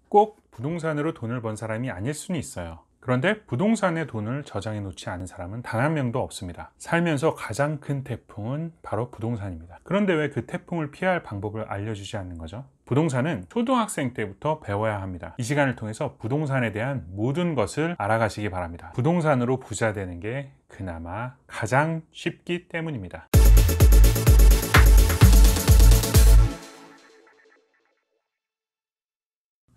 꼭 부동산으로 돈을 번 사람이 아닐 수는 있어요. 그런데 부동산에 돈을 저장해 놓지 않은 사람은 단 한 명도 없습니다. 살면서 가장 큰 태풍은 바로 부동산입니다. 그런데 왜 그 태풍을 피할 방법을 알려주지 않는 거죠? 부동산은 초등학생 때부터 배워야 합니다. 이 시간을 통해서 부동산에 대한 모든 것을 알아가시기 바랍니다. 부동산으로 부자 되는 게 그나마 가장 쉽기 때문입니다.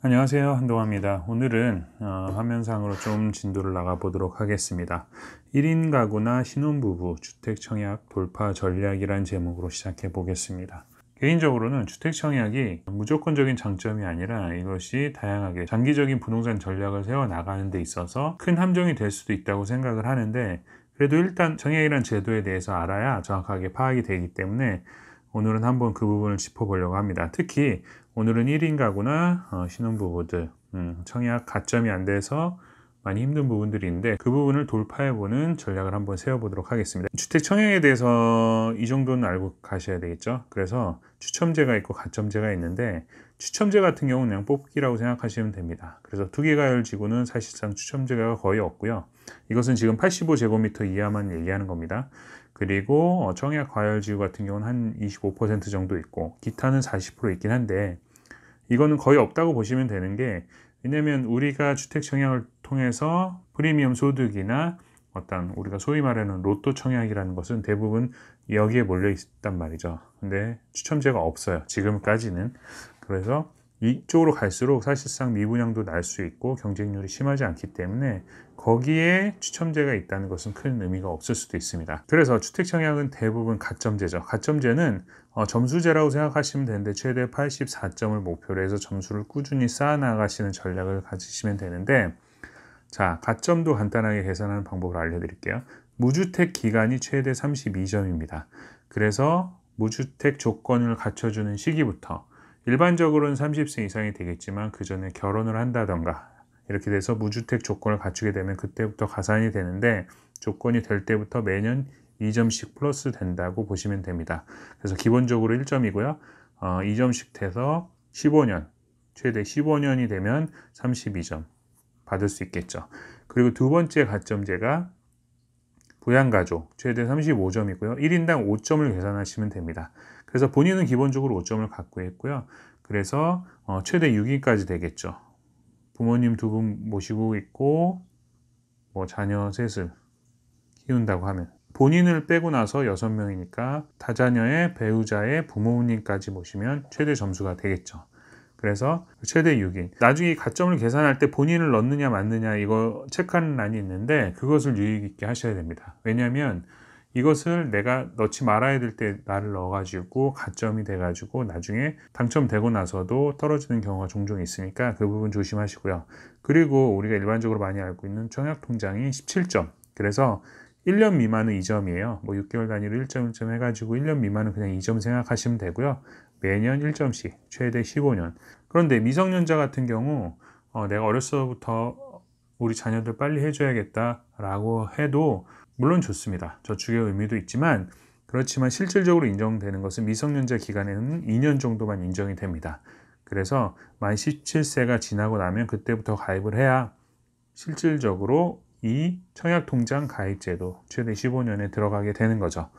안녕하세요, 한동화입니다. 오늘은 화면상으로 좀 진도를 나가 보도록 하겠습니다. 1인 가구나 신혼부부 주택 청약 돌파 전략이란 제목으로 시작해 보겠습니다. 개인적으로는 주택 청약이 무조건적인 장점이 아니라 이것이 다양하게 장기적인 부동산 전략을 세워 나가는 데 있어서 큰 함정이 될 수도 있다고 생각을 하는데, 그래도 일단 청약이란 제도에 대해서 알아야 정확하게 파악이 되기 때문에 오늘은 한번 그 부분을 짚어보려고 합니다. 특히 오늘은 1인 가구나 신혼부부들 청약 가점이 안 돼서 많이 힘든 부분들이 있는데, 그 부분을 돌파해보는 전략을 한번 세워보도록 하겠습니다. 주택 청약에 대해서 이 정도는 알고 가셔야 되겠죠. 그래서 추첨제가 있고 가점제가 있는데, 추첨제 같은 경우는 그냥 뽑기라고 생각하시면 됩니다. 그래서 투기가열지구는 사실상 추첨제가 거의 없고요. 이것은 지금 85제곱미터 이하만 얘기하는 겁니다. 그리고 청약 과열지구 같은 경우는 한 25% 정도 있고, 기타는 40% 있긴 한데, 이거는 거의 없다고 보시면 되는 게, 왜냐면 우리가 주택 청약을 통해서 프리미엄 소득이나 어떤 우리가 소위 말하는 로또 청약이라는 것은 대부분 여기에 몰려 있단 말이죠. 근데 추첨제가 없어요, 지금까지는. 그래서 이쪽으로 갈수록 사실상 미분양도 날 수 있고 경쟁률이 심하지 않기 때문에 거기에 추첨제가 있다는 것은 큰 의미가 없을 수도 있습니다. 그래서 주택 청약은 대부분 가점제죠. 가점제는 점수제라고 생각하시면 되는데, 최대 84점을 목표로 해서 점수를 꾸준히 쌓아 나가시는 전략을 가지시면 되는데, 자, 가점도 간단하게 계산하는 방법을 알려드릴게요. 무주택 기간이 최대 32점입니다. 그래서 무주택 조건을 갖춰주는 시기부터, 일반적으로는 30세 이상이 되겠지만 그 전에 결혼을 한다던가 이렇게 돼서 무주택 조건을 갖추게 되면 그때부터 가산이 되는데, 조건이 될 때부터 매년 2점씩 플러스 된다고 보시면 됩니다. 그래서 기본적으로 1점이고요. 2점씩 돼서 15년, 최대 15년이 되면 32점 받을 수 있겠죠. 그리고 두 번째 가점제가 부양가족, 최대 35점이고요. 1인당 5점을 계산하시면 됩니다. 그래서 본인은 기본적으로 5점을 갖고 있고요. 그래서 최대 6인까지 되겠죠. 부모님 두 분 모시고 있고 자녀 셋을 키운다고 하면 본인을 빼고 나서 6명이니까 다자녀의 배우자의 부모님까지 모시면 최대 점수가 되겠죠. 그래서 최대 6인. 나중에 가점을 계산할 때 본인을 넣느냐 맞느냐 이거 체크하는 란이 있는데, 그것을 유의 깊게 하셔야 됩니다. 왜냐하면 이것을 내가 넣지 말아야 될 때 나를 넣어가지고 가점이 돼가지고 나중에 당첨되고 나서도 떨어지는 경우가 종종 있으니까 그 부분 조심하시고요. 그리고 우리가 일반적으로 많이 알고 있는 청약통장이 17점. 그래서 1년 미만은 2점이에요. 6개월 단위로 1점 1점 해가지고 1년 미만은 그냥 2점 생각하시면 되고요. 매년 1점씩 최대 15년. 그런데 미성년자 같은 경우 내가 어렸서부터 우리 자녀들 빨리 해줘야겠다라고 해도 물론 좋습니다. 저축의 의미도 있지만, 그렇지만 실질적으로 인정되는 것은 미성년자 기간에는 2년 정도만 인정이 됩니다. 그래서 만 17세가 지나고 나면 그때부터 가입을 해야 실질적으로 이 청약통장 가입제도 최대 15년에 들어가게 되는 거죠.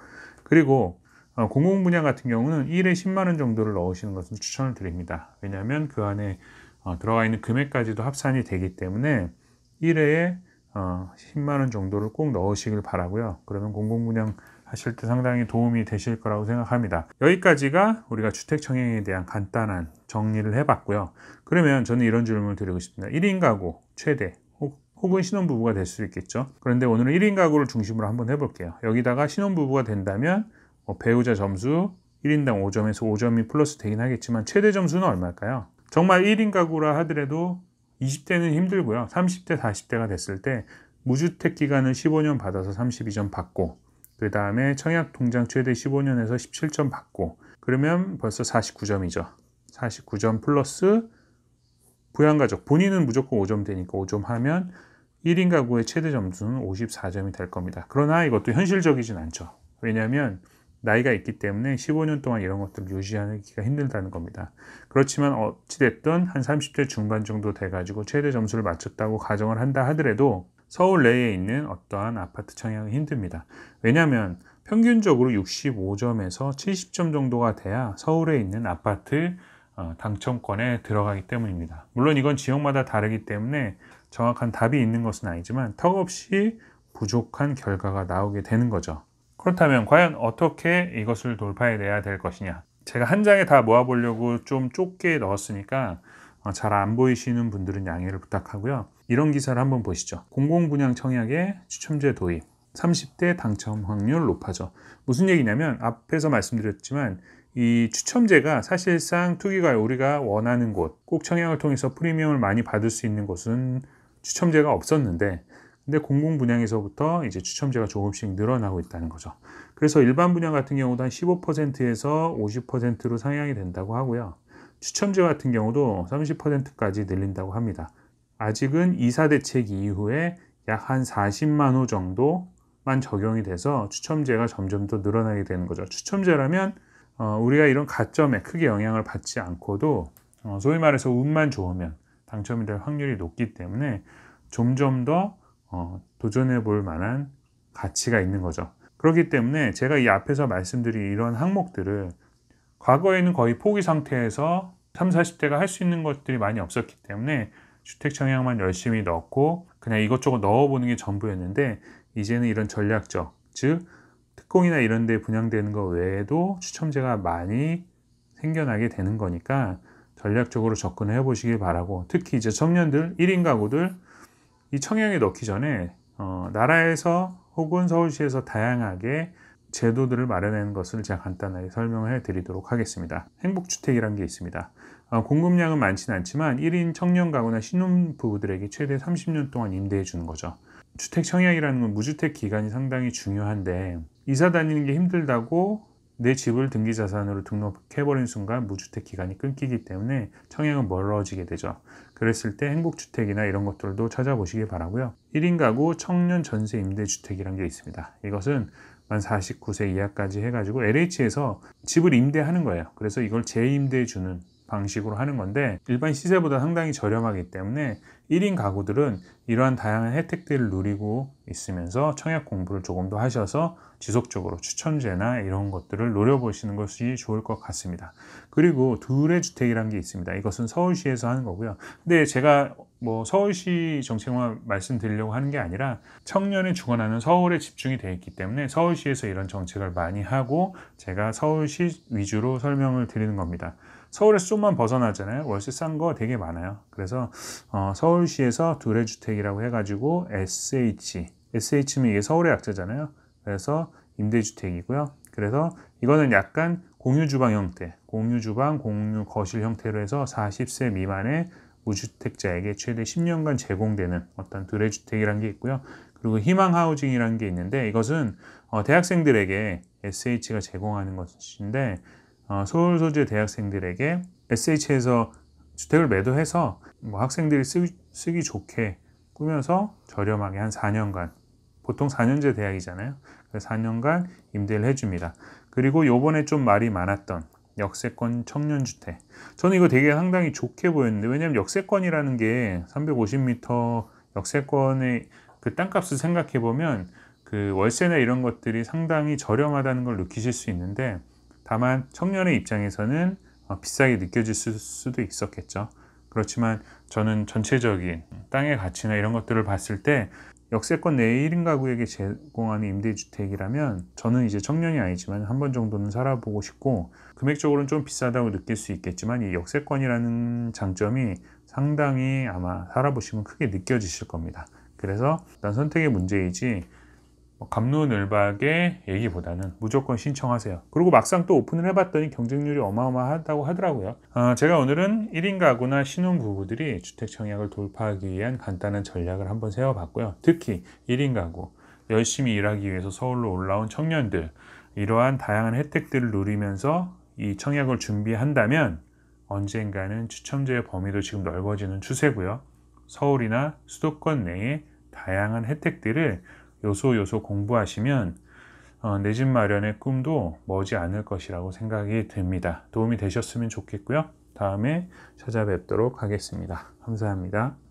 그리고 공공분양 같은 경우는 1에 10만 원 정도를 넣으시는 것을 추천을 드립니다. 왜냐하면 그 안에 들어가 있는 금액까지도 합산이 되기 때문에 1회에 10만 원 정도를 꼭 넣으시길 바라고요. 그러면 공공분양 하실 때 상당히 도움이 되실 거라고 생각합니다. 여기까지가 우리가 주택 청약에 대한 간단한 정리를 해봤고요. 그러면 저는 이런 질문을 드리고 싶습니다. 1인 가구 최대 혹은 신혼부부가 될 수 있겠죠. 그런데 오늘은 1인 가구를 중심으로 한번 해볼게요. 여기다가 신혼부부가 된다면 배우자 점수 1인당 5점에서 5점이 플러스 되긴 하겠지만 최대 점수는 얼마일까요? 정말 1인 가구라 하더라도 20대는 힘들고요. 30대, 40대가 됐을 때 무주택 기간을 15년 받아서 32점 받고, 그 다음에 청약통장 최대 15년에서 17점 받고, 그러면 벌써 49점이죠. 49점 플러스 부양가족, 본인은 무조건 5점 되니까 5점 하면 1인 가구의 최대 점수는 54점이 될 겁니다. 그러나 이것도 현실적이진 않죠. 왜냐하면 나이가 있기 때문에 15년 동안 이런 것들을 유지하기가 힘들다는 겁니다. 그렇지만 어찌됐든 한 30대 중반 정도 돼가지고 최대 점수를 맞췄다고 가정을 한다 하더라도 서울 내에 있는 어떠한 아파트 청약은 힘듭니다. 왜냐하면 평균적으로 65점에서 70점 정도가 돼야 서울에 있는 아파트 당첨권에 들어가기 때문입니다. 물론 이건 지역마다 다르기 때문에 정확한 답이 있는 것은 아니지만 턱없이 부족한 결과가 나오게 되는 거죠. 그렇다면 과연 어떻게 이것을 돌파해내야 될 것이냐? 제가 한 장에 다 모아보려고 좀 좁게 넣었으니까 잘 안 보이시는 분들은 양해를 부탁하고요. 이런 기사를 한번 보시죠. 공공분양 청약의 추첨제 도입, 30대 당첨 확률 높아져. 무슨 얘기냐면 앞에서 말씀드렸지만 이 추첨제가 사실상 투기가 우리가 원하는 곳, 꼭 청약을 통해서 프리미엄을 많이 받을 수 있는 곳은 추첨제가 없었는데, 근데 공공분양에서부터 이제 추첨제가 조금씩 늘어나고 있다는 거죠. 그래서 일반 분양 같은 경우도 한 15%에서 50%로 상향이 된다고 하고요. 추첨제 같은 경우도 30%까지 늘린다고 합니다. 아직은 이사 대책 이후에 약 한 40만 호 정도만 적용이 돼서 추첨제가 점점 더 늘어나게 되는 거죠. 추첨제라면 우리가 이런 가점에 크게 영향을 받지 않고도 소위 말해서 운만 좋으면 당첨이 될 확률이 높기 때문에 점점 더 도전해 볼 만한 가치가 있는 거죠. 그렇기 때문에 제가 이 앞에서 말씀드린 이런 항목들을 과거에는 거의 포기 상태에서 30, 40대가 할 수 있는 것들이 많이 없었기 때문에 주택 청약만 열심히 넣고 그냥 이것저것 넣어보는 게 전부였는데, 이제는 이런 전략적, 즉 특공이나 이런 데 분양되는 것 외에도 추첨제가 많이 생겨나게 되는 거니까 전략적으로 접근해 보시길 바라고, 특히 이제 청년들, 1인 가구들 이 청약에 넣기 전에 나라에서 혹은 서울시에서 다양하게 제도들을 마련하는 것을 제가 간단하게 설명을 해드리도록 하겠습니다. 행복주택이라는 게 있습니다. 공급량은 많지는 않지만 1인 청년 가구나 신혼부부들에게 최대 30년 동안 임대해 주는 거죠. 주택 청약이라는 건 무주택 기간이 상당히 중요한데, 이사 다니는 게 힘들다고 내 집을 등기자산으로 등록해버린 순간 무주택 기간이 끊기기 때문에 청약은 멀어지게 되죠. 그랬을 때 행복주택이나 이런 것들도 찾아보시기 바라고요. 1인 가구 청년 전세 임대주택이라는 게 있습니다. 이것은 만 49세 이하까지 해가지고 LH에서 집을 임대하는 거예요. 그래서 이걸 재임대해 주는 방식으로 하는 건데, 일반 시세보다 상당히 저렴하기 때문에 1인 가구들은 이러한 다양한 혜택들을 누리고 있으면서 청약 공부를 조금 더 하셔서 지속적으로 추첨제나 이런 것들을 노려보시는 것이 좋을 것 같습니다. 그리고 둘의 주택이라는 게 있습니다. 이것은 서울시에서 하는 거고요. 근데 제가 서울시 정책만 말씀드리려고 하는 게 아니라 청년이 주거나는 서울에 집중이 되어 있기 때문에 서울시에서 이런 정책을 많이 하고 제가 서울시 위주로 설명을 드리는 겁니다. 서울에서 좀만 벗어나잖아요. 월세 싼 거 되게 많아요. 그래서 서울시에서 둘의 주택이라고 해가지고 SH면 이게 서울의 약자잖아요. 그래서 임대주택이고요. 그래서 이거는 약간 공유주방 형태, 공유주방, 공유거실 형태로 해서 40세 미만의 무주택자에게 최대 10년간 제공되는 어떤 둘의 주택이라는 게 있고요. 그리고 희망하우징이라는 게 있는데, 이것은 대학생들에게 SH가 제공하는 것인데, 서울 소재 대학생들에게 SH에서 주택을 매도해서 학생들이 쓰기 좋게 꾸며서 저렴하게 한 4년간, 보통 4년제 대학이잖아요. 그래서 4년간 임대를 해줍니다. 그리고 요번에 좀 말이 많았던 역세권 청년주택, 저는 이거 되게 상당히 좋게 보였는데, 왜냐하면 역세권이라는 게 350m 역세권의 그 땅값을 생각해 보면 그 월세나 이런 것들이 상당히 저렴하다는 걸 느끼실 수 있는데, 다만 청년의 입장에서는 비싸게 느껴질 수도 있었겠죠. 그렇지만 저는 전체적인 땅의 가치나 이런 것들을 봤을 때 역세권 내 1인 가구에게 제공하는 임대주택이라면 저는 이제 청년이 아니지만 한 번 정도는 살아보고 싶고, 금액적으로는 좀 비싸다고 느낄 수 있겠지만 이 역세권이라는 장점이 상당히 아마 살아보시면 크게 느껴지실 겁니다. 그래서 일단 선택의 문제이지 갑론을박의 얘기보다는 무조건 신청하세요. 그리고 막상 또 오픈을 해봤더니 경쟁률이 어마어마하다고 하더라고요. 제가 오늘은 1인 가구나 신혼부부들이 주택 청약을 돌파하기 위한 간단한 전략을 한번 세워봤고요. 특히 1인 가구, 열심히 일하기 위해서 서울로 올라온 청년들, 이러한 다양한 혜택들을 누리면서 이 청약을 준비한다면 언젠가는 추첨제의 범위도 지금 넓어지는 추세고요. 서울이나 수도권 내에 다양한 혜택들을 요소 공부하시면 내 집 마련의 꿈도 머지 않을 것이라고 생각이 듭니다. 도움이 되셨으면 좋겠고요. 다음에 찾아뵙도록 하겠습니다. 감사합니다.